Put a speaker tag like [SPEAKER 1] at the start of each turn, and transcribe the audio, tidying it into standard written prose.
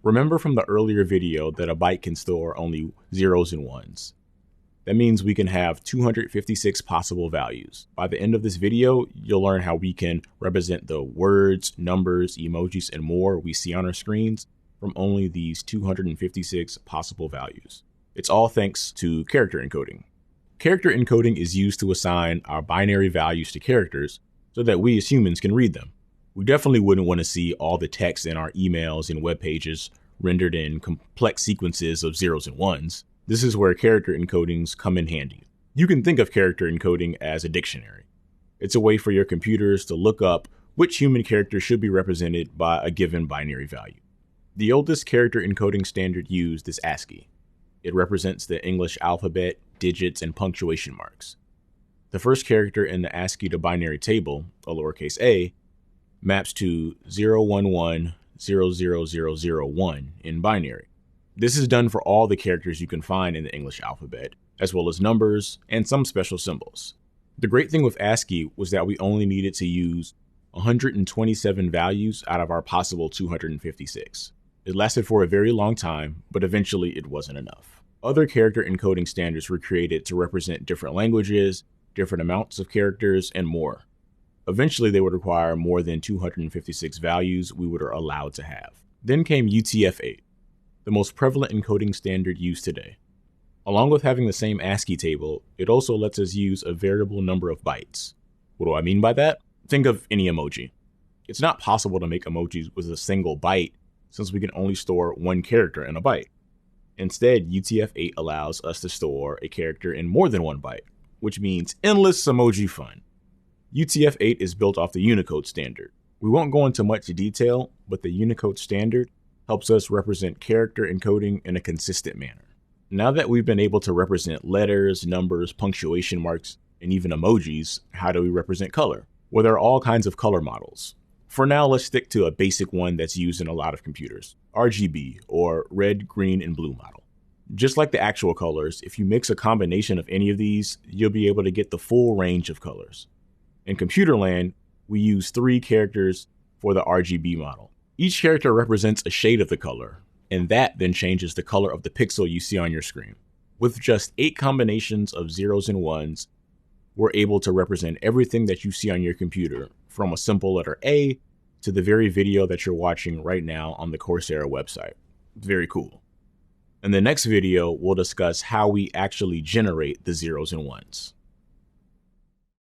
[SPEAKER 1] Remember from the earlier video that a byte can store only zeros and ones. That means we can have 256 possible values. By the end of this video, you'll learn how we can represent the words, numbers, emojis, and more we see on our screens from only these 256 possible values. It's all thanks to character encoding. Character encoding is used to assign our binary values to characters so that we as humans can read them. We definitely wouldn't want to see all the text in our emails and web pages rendered in complex sequences of zeros and ones. This is where character encodings come in handy. You can think of character encoding as a dictionary. It's a way for your computers to look up which human character should be represented by a given binary value. The oldest character encoding standard used is ASCII. It represents the English alphabet, digits, and punctuation marks. The first character in the ASCII to binary table, a lowercase a, maps to 011000001 in binary. This is done for all the characters you can find in the English alphabet, as well as numbers and some special symbols. The great thing with ASCII was that we only needed to use 127 values out of our possible 256. It lasted for a very long time, but eventually it wasn't enough. Other character encoding standards were created to represent different languages, different amounts of characters, and more. Eventually, they would require more than 256 values we were allowed to have. Then came UTF-8, the most prevalent encoding standard used today. Along with having the same ASCII table, it also lets us use a variable number of bytes. What do I mean by that? Think of any emoji. It's not possible to make emojis with a single byte since we can only store one character in a byte. Instead, UTF-8 allows us to store a character in more than one byte, which means endless emoji fun. UTF-8 is built off the Unicode standard. We won't go into much detail, but the Unicode standard helps us represent character encoding in a consistent manner. Now that we've been able to represent letters, numbers, punctuation marks, and even emojis, how do we represent color? Well, there are all kinds of color models. For now, let's stick to a basic one that's used in a lot of computers, RGB, or red, green, and blue model. Just like the actual colors, if you mix a combination of any of these, you'll be able to get the full range of colors. In computer land, we use 3 characters for the RGB model. Each character represents a shade of the color, and that then changes the color of the pixel you see on your screen. With just 8 combinations of zeros and ones, we're able to represent everything that you see on your computer, from a simple letter A to the very video that you're watching right now on the Coursera website. Very cool. In the next video, we'll discuss how we actually generate the zeros and ones.